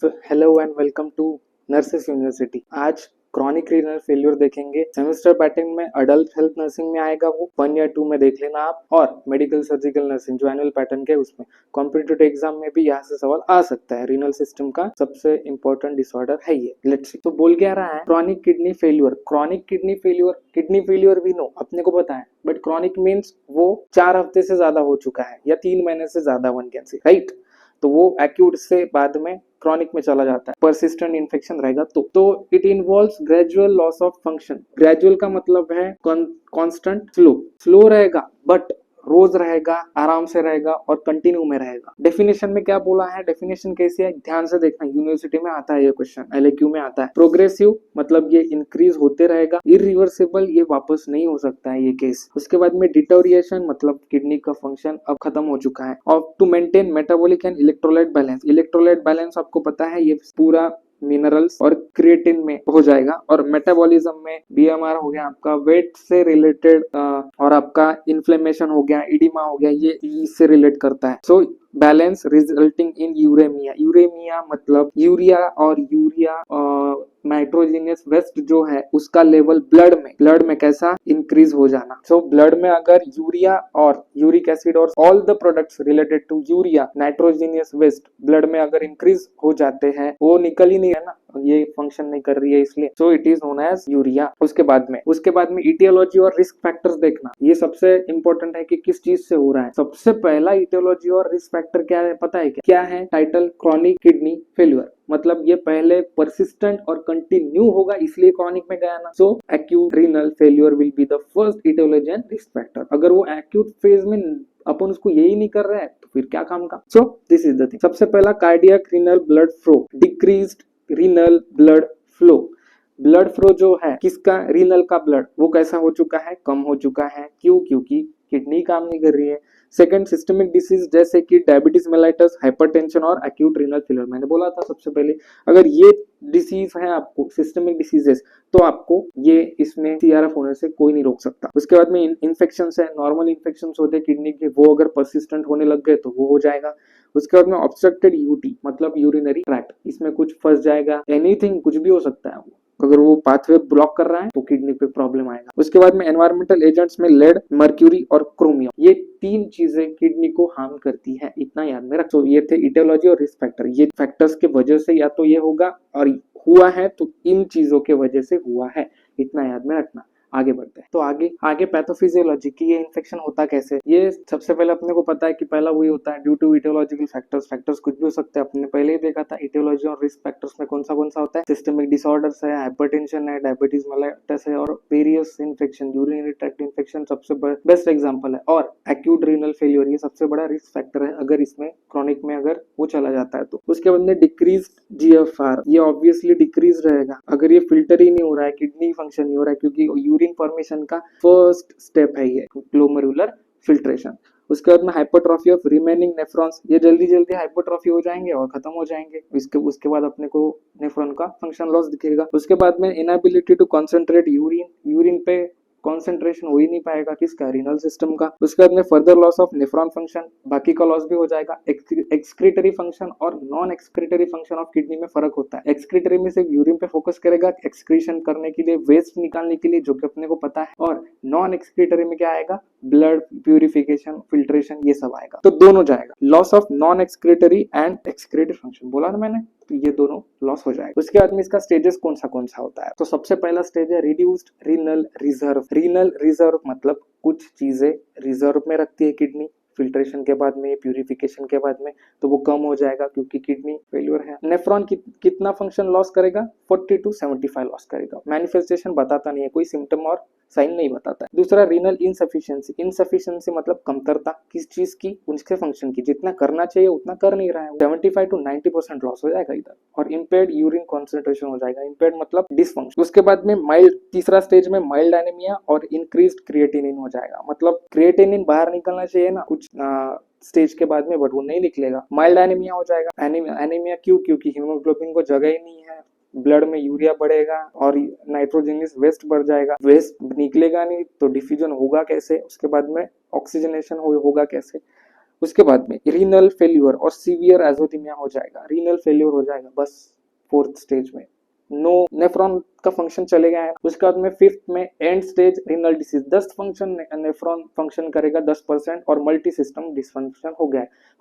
Hello and welcome to nurses university. आज chronic renal failure देखेंगे। Semester pattern में adult health nursing में आएगा, वो 1 या 2 में देख लेना आप, और मेडिकल सर्जिकल नर्सिंग जो एनुअल पैटर्न के उसमें कॉम्पिटिटिव एग्जाम में भी यहाँ से सवाल आ सकता है। रीनल सिस्टम का सबसे इंपॉर्टेंट डिसऑर्डर है ये। Let's see. तो बोल क्या रहा है, chronic kidney failure. Chronic kidney failure भी नो अपने को पता है, बट क्रॉनिक मीन्स वो 4 हफ्ते से ज्यादा हो चुका है या 3 महीने से ज्यादा, वन कैन से, राइट। तो वो एक्यूट से बाद में क्रॉनिक में चला जाता है, परसिस्टेंट इन्फेक्शन रहेगा तो it involves gradual loss of function. Gradual का मतलब है कांस्टेंट, स्लो रहेगा, बट रोज रहेगा, आराम से रहेगा और कंटिन्यू में रहेगा। डेफिनेशन में क्या बोला है, डेफिनेशन कैसी है, ध्यान से देखना, यूनिवर्सिटी में आता है ये क्वेश्चन, एलएक्यू में आता है। प्रोग्रेसिव मतलब ये इंक्रीज होते रहेगा, इरिवर्सिबल ये वापस नहीं हो सकता है ये केस। उसके बाद में डिटोरिएशन मतलब किडनी का फंक्शन अब खत्म हो चुका है। और to maintain metabolic and electrolyte balance, electrolyte balance आपको पता है ये पूरा मिनरल्स और क्रिएटिन में हो जाएगा, और मेटाबॉलिज्म में बीएमआर हो गया आपका, वेट से रिलेटेड, और आपका इन्फ्लेमेशन हो गया, इडिमा हो गया, ये इससे रिलेट करता है। So balance resulting in uremia. Uremia मतलब यूरिया और यूरिया नाइट्रोजिनियस वेस्ट जो है उसका लेवल ब्लड में कैसा इंक्रीज हो जाना। सो ब्लड में अगर यूरिया और यूरिक एसिड और all the products related to urea nitrogenous waste blood में अगर इंक्रीज हो जाते हैं, वो निकल ही नहीं है ना, ये फंक्शन नहीं कर रही है इसलिए, so it is known as urea. उसके बाद में इटियोलॉजी और रिस्क फैक्टर्स देखना, ये सबसे इंपॉर्टेंट है कि किस चीज से हो रहा है। सबसे पहला इटियोलॉजी और रिस्क फैक्टर क्या है पता है क्या है? टाइटल क्रॉनिक किडनी फेल्यूर, मतलब ये पहले परसिस्टेंट और कंटिन्यू होगा इसलिए क्रॉनिक में गया ना। So acute renal failure will be the first etiology and risk factor. अगर वो एक्यूट फेज में अपन उसको यही नहीं कर रहा है तो फिर क्या काम का। So this is the thing. सबसे पहला cardiac renal blood flow, decreased renal blood flow. Blood flow जो है किसका, रीनल का ब्लड, वो कैसा हो चुका है, कम हो चुका है। क्यों? क्योंकि किडनी काम नहीं कर रही है। सेकंड, सिस्टमिक डिसीज जैसे कि डायबिटीज मेलाइटस, हाइपरटेंशन और एक्यूट रीनल फेलियर। मैंने बोला था सबसे पहले, अगर ये डिसीज है आपको, सिस्टमिक डिसीजेस, तो आपको ये इसमें सीआरएफ होने से कोई नहीं रोक सकता। उसके बाद में इन्फेक्शन है, नॉर्मल इन्फेक्शन होते हैं किडनी के, वो अगर परसिस्टेंट होने लग गए तो वो हो जाएगा। उसके बाद में ऑब्स्ट्रक्टेड यूटी मतलब यूरिनरी ट्रैक्ट, इसमें कुछ फंस जाएगा, एनीथिंग, कुछ भी हो सकता है। अगर वो पाथवे ब्लॉक कर रहा है तो किडनी पे प्रॉब्लम आएगा। उसके बाद में एनवायरमेंटल एजेंट्स में लेड, मर्क्यूरी और क्रोमियम, ये 3 चीजें किडनी को हार्म करती है, इतना याद में रखो। ये थे इटियोलॉजी और रिस्क फैक्टर। ये फैक्टर्स के वजह से या तो ये होगा, और हुआ है तो इन चीजों के वजह से हुआ है, इतना याद में रखना। आगे बढ़ते हैं। तो आगे पैथोफिजियोलॉजी की, ये इन्फेक्शन होता कैसे। ये सबसे पहले अपने को पता है कि पहला वही होता है ड्यू टू इटियोलॉजिकल फैक्टर्स कुछ भी हो सकते हैं, अपने पहले ही देखा था। इटियोलॉजी और रिस्क फैक्टर्स में कौन सा होता है, सिस्टमिक डिसऑर्डर्स है, हाइपरटेंशन है, डायबिटीज मेलाइटस है, और various infection, urinary tract infection सबसे बेस्ट एग्जांपल है। और एक्यूट रीनल फेलियर ये सबसे बड़ा रिस्क फैक्टर है अगर इसमें क्रॉनिक में अगर वो चला जाता है तो। उसके बाद में डिक्रीज जीएफआर, ये ऑब्वियसली डिक्रीज रहेगा अगर ये फिल्टर ही नहीं हो रहा है, किडनी फंक्शन नहीं हो रहा है, क्योंकि यूरिन फॉर्मेशन का फर्स्ट स्टेप है ये ग्लोमेरुलर फिल्ट्रेशन। उसके बाद में हाइपरट्रॉफी ऑफ रिमेनिंग नेफ्रॉन्स, ये जल्दी हाइपरट्रॉफी हो जाएंगे और खत्म हो जाएंगे। उसके बाद अपने को नेफ्रॉन का फंक्शन लॉस दिखेगा। उसके बाद में इनएबिलिटी टू कंसंट्रेट यूरिन पे कॉन्सेंट्रेशन हो ही नहीं पाएगा, किसका, रीनल सिस्टम का। उसके बाद में further loss of nephron function, बाकी का लॉस भी हो जाएगा। एक्सक्रीटरी फंक्शन और non excretory function of kidney में फर्क होता है। एक्सक्रीटरी में सिर्फ यूरिन पे फोकस करेगा, एक्सक्रीशन करने के लिए, वेस्ट निकालने के लिए, जो कि अपने को पता है। और नॉन एक्सक्रीटरी में क्या आएगा, ब्लड प्यूरिफिकेशन, फिल्ट्रेशन, ये सब आएगा। तो दोनों जाएगा, loss of non excretory and excretory function, बोला ना मैंने, तो ये दोनों लॉस हो जाएगा। उसके बाद में इसका स्टेजेस कौन सा होता है, तो सबसे पहला स्टेज है reduced renal reserve. Renal reserve मतलब कुछ चीजें रिजर्व में रखती है किडनी, फिल्ट्रेशन के बाद में, प्यूरिफिकेशन के बाद में, तो वो कम हो जाएगा क्योंकि किडनी फेल्यूर है। नेफ्रॉन कितना फंक्शन लॉस करेगा, 40 to 75 लॉस करेगा। मैनिफेस्टेशन बताता नहीं है, कोई सिम्टम और साइन नहीं बताता है। दूसरा रीनल इनसफिशिएंसी मतलब कमतरता, किस चीज की, उसके फंक्शन की, जितना करना चाहिए उतना कर नहीं रहा है, 75 to 90% लॉस हो जाएगा इधर। और इम्पेयर्ड यूरिन कॉन्सेंट्रेशन हो जाएगा, इम्पेयर्ड मतलब डिसफंक्शन। उसके बाद में तीसरा स्टेज में माइल्ड एनीमिया और इंक्रीज्ड क्रिएटिनिन हो जाएगा, मतलब क्रिएटिनिन बाहर निकलना चाहिए ना कुछ स्टेज के बाद में, बट वो नहीं निकलेगा, माइल्ड एनीमिया हो जाएगा। एनीमिया क्यों, क्योंकि हीमोग्लोबिन को जगह ही नहीं है, ब्लड में यूरिया बढ़ेगा और नाइट्रोजनस वेस्ट बढ़ जाएगा, वेस्ट निकलेगा नहीं तो डिफ्यूजन होगा कैसे, उसके बाद में ऑक्सीजनेशन होगा कैसे। उसके बाद में रीनल फेल्यूर और सीवियर एजोथीमिया हो जाएगा, रीनल फेल्यूर हो जाएगा बस 4th स्टेज में, नो नेफ्रॉन का फंक्शन चलेगा है। उसके बाद में 5th में and stage renal disease, 10 function nephron function करेगा 10% और मल्टी सिस्टम डिसफंक्शन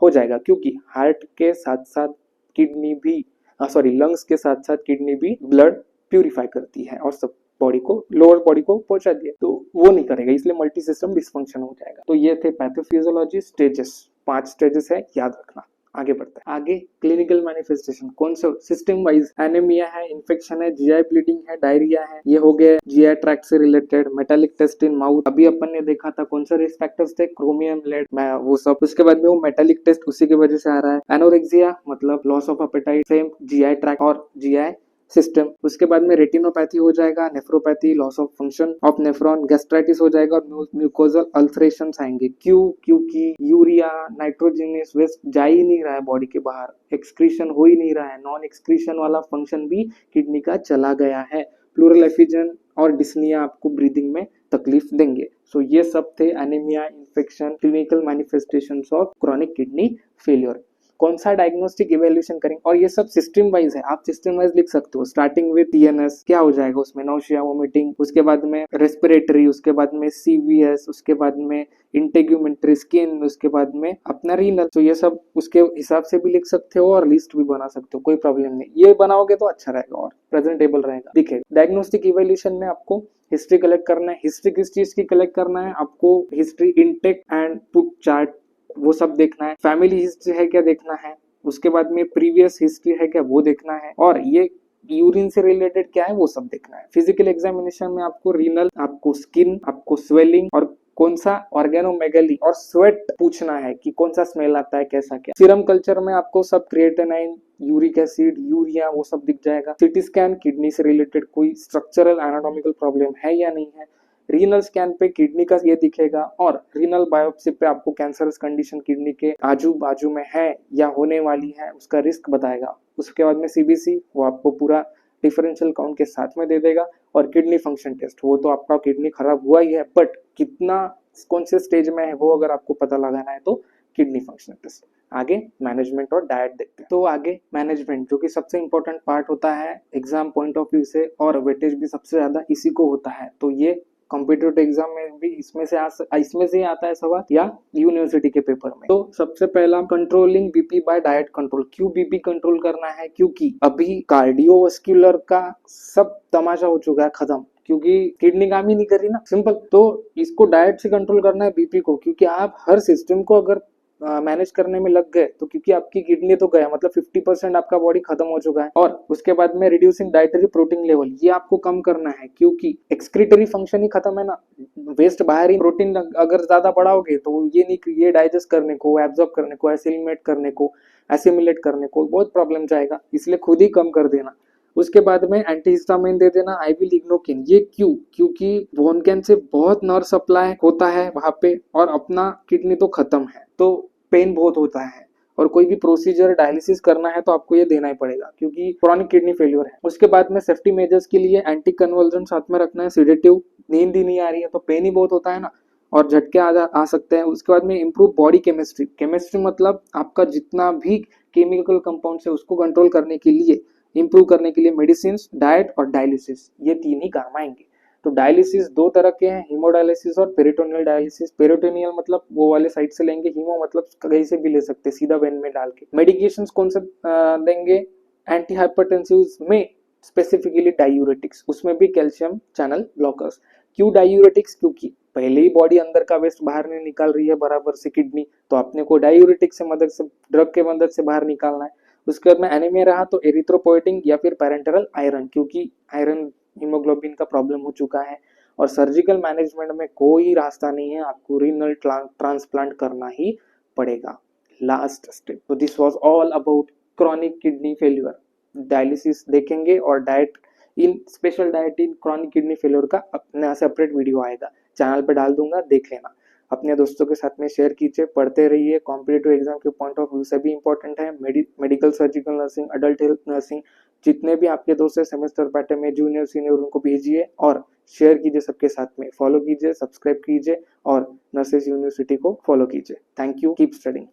हो जाएगा क्योंकि हार्ट के साथ साथ किडनी भी लंग्स के साथ साथ किडनी भी ब्लड प्यूरिफाई करती है और सब बॉडी को, लोअर बॉडी को पहुंचा दिया, तो वो नहीं करेगा, इसलिए मल्टी सिस्टम डिसफंक्शन हो जाएगा। तो ये थे पैथोफिजियोलॉजी स्टेजेस, 5 स्टेजेस है, याद रखना। आगे बढ़ते हैं। आगे क्लिनिकल मैनिफेस्टेशन कौन सा, सिस्टम वाइज एनीमिया है, इन्फेक्शन है, जीआई ब्लीडिंग है, डायरिया है, ये हो गए जीआई ट्रैक्ट से related. Metallic taste in mouth, अभी अपन ने देखा था कौन सा रिस्क फैक्टर्स थे, क्रोमियम, लेड, वो सब। उसके बाद में वो मेटालिक टेस्ट उसी की वजह से आ रहा है। एनोरेक्सिया मतलब loss of appetite, same GI tract और जीआई सिस्टम। उसके बाद में रेटिनोपैथी हो जाएगा, nephropathy, loss of function of nephron, gastritis हो जाएगा और म्यूकोजल अल्सरेशंस आएंगे। क्यों? क्योंकि यूरिया नाइट्रोजनस वेस्ट जा ही नहीं रहा है बॉडी के बाहर, एक्सक्रीशन हो ही नहीं रहा है, नॉन एक्सक्रीशन वाला फंक्शन भी किडनी का चला गया है। प्लूरल एफिजन और डिस्निया आपको ब्रीदिंग में तकलीफ देंगे। सो ये सब थे anaemia, infection, clinical manifestations of chronic kidney failure. कौन सा डायग्नोस्टिक इवैल्यूएशन करेंगे, और ये सब सिस्टम वाइज है, आप सिस्टम वाइज लिख सकते हो। स्टार्टिंग विद टीएनएस, क्या हो जाएगा उसमें, नौशिया, वोमिटिंग, उसके बाद में रेस्पिरेटरी, उसके बाद में सीवीएस, उसके बाद में इंटेग्यूमेंट्री, स्किन, उसके बाद में अपना रीनल। तो ये सब उसके हिसाब से भी लिख सकते हो और लिस्ट भी बना सकते हो, कोई प्रॉब्लम नहीं। ये बनाओगे तो अच्छा रहेगा और प्रेजेंटेबल रहेगा, दिखेगा। डायग्नोस्टिक इवैल्यूएशन में आपको हिस्ट्री कलेक्ट करना है। हिस्ट्री किस चीज की कलेक्ट करना है आपको, history intake and put chart, वो सब देखना है। फैमिली हिस्ट्री है क्या देखना है, उसके बाद में प्रीवियस हिस्ट्री है क्या वो देखना है, और ये यूरिन से रिलेटेड क्या है वो सब देखना है। फिजिकल एग्जामिनेशन में आपको रीनल, आपको स्किन, आपको स्वेलिंग और कौन सा ऑर्गेनोमेगली और स्वेट पूछना है कि कौन सा स्मेल आता है, कैसा क्या। सीरम कल्चर में आपको सब क्रिएटिनाइन, यूरिक एसिड, यूरिया, वो सब दिख जाएगा। सिटी स्कैन, किडनी से रिलेटेड कोई स्ट्रक्चरल एनाटॉमिकल प्रॉब्लम है या नहीं है। रीनल स्कैन पे किडनी का ये दिखेगा, और रीनल बायोप्सी पे आपको कैंसरस कंडीशन किडनी के आजू बाजू में है या होने वाली है उसका रिस्क बताएगा। उसके बाद में सीबीसी, वो आपको पूरा डिफरेंशियल काउंट के साथ में दे देगा। और किडनी फंक्शन टेस्ट, वो तो आपका किडनी खराब हुआ ही है, बट कितना, कौन से स्टेज में है वो अगर आपको पता लगाना है तो किडनी फंक्शन टेस्ट। आगे मैनेजमेंट और डाइट देखते हैं। तो आगे मैनेजमेंट, जो कि सबसे इंपॉर्टेंट पार्ट होता है एग्जाम पॉइंट ऑफ व्यू से, और वेटेज भी सबसे ज्यादा इसी को होता है। तो ये कॉम्पिटिटिव एग्जाम में भी इसमें से आता है सवाल, या यूनिवर्सिटी के पेपर में। तो सबसे पहला, controlling BP bye diet control. क्यों बीपी कंट्रोल करना है, क्योंकि अभी कार्डियोवास्कुलर का सब तमाशा हो चुका है खत्म, क्योंकि किडनी काम ही नहीं कर रही ना, सिंपल। तो इसको डाइट से कंट्रोल करना है बीपी को, क्योंकि आप हर सिस्टम को अगर मैनेज करने में लग गए तो, क्योंकि आपकी किडनी तो गया, मतलब 50% आपका बॉडी खत्म हो चुका है। और उसके बाद में रिड्यूसिंग डाइटरी प्रोटीन लेवल, ये आपको कम करना है, क्योंकि एक्सक्रीटरी फंक्शन ही खत्म है ना, वेस्ट बाहर ही। प्रोटीन अगर ज्यादा बढ़ाओगे तो ये नहीं, ये डाइजेस्ट करने को, एब्जॉर्ब करने को, एसिमिलेट करने को बहुत प्रॉब्लम जाएगा, इसलिए खुद ही कम कर देना। उसके बाद में एंटीहिस्टामिन दे देना, आईवी लिग्नोकिन। ये क्यों? क्योंकि बोन कैन से बहुत नर्व सप्लाई होता है वहां पे, और अपना किडनी तो खत्म है, तो पेन बहुत होता है, और कोई भी प्रोसीजर डायलिसिस करना है तो आपको ये देना ही पड़ेगा, क्योंकि क्रॉनिक किडनी फेल्योर है। उसके बाद में सेफ्टी मेजर्स के लिए एंटी कन्वर्जन साथ में रखना है, सिडेटिव, नींद ही नहीं आ रही है तो पेन ही बहुत होता है ना, और झटके आ सकते हैं। उसके बाद में इम्प्रूव बॉडी केमिस्ट्री। केमिस्ट्री मतलब आपका जितना भी केमिकल कंपाउंड है उसको कंट्रोल करने के लिए, इंप्रूव करने के लिए मेडिसिन, डाइट और डायलिसिस, ये 3 ही काम आएंगे। तो डायलिसिस 2 तरह के हैं, हीमोडायलिसिस और पेरिटोनियल डायलिसिस। पेरिटोनियल मतलब वो वाले साइड से लेंगे, हीमो मतलब कहीं से भी ले सकते, सीधा वेन में डाल के। मेडिकेशंस कौन से देंगे, एंटी हाइपरटेंसिव में स्पेसिफिकली डायूरेटिक्स, उसमें भी कैल्शियम चैनल ब्लॉकर्स। क्यों डायूरेटिक्स? क्योंकि पहले ही बॉडी अंदर का वेस्ट बाहर नहीं निकाल रही है बराबर से किडनी, तो अपने को डायूरेटिक से मदद से, ड्रग के मदद से बाहर निकालना है। उसके बाद में एनीमिया रहा तो एरिथ्रोपोएटिन या फिर पैरेंटरल आयरन, क्योंकि आयरन हीमोग्लोबिन का प्रॉब्लम हो चुका है। और सर्जिकल मैनेजमेंट में कोई रास्ता नहीं है, आपको रीनल ट्रांसप्लांट करना ही पड़ेगा, लास्ट स्टेप। तो this was all about chronic kidney failure. Dialysis देखेंगे और डाइट इन स्पेशल डाइट इन क्रॉनिक किडनी फेल्यूर का अपना सेपरेट वीडियो आएगा, चैनल पे डाल दूंगा, देख लेना। अपने दोस्तों के साथ में शेयर कीजिए, पढ़ते रहिए। कॉम्पिटिटिव एग्जाम के पॉइंट ऑफ व्यू से भी इंपॉर्टेंट है, medical surgical nursing, adult health nursing, जितने भी आपके दोस्त है सेमेस्टर पैटर्न में जूनियर सीनियर उनको भेजिए और शेयर कीजिए सबके साथ में, फॉलो कीजिए, सब्सक्राइब कीजिए और नर्सेस यूनिवर्सिटी को फॉलो कीजिए। Thank you, keep studying.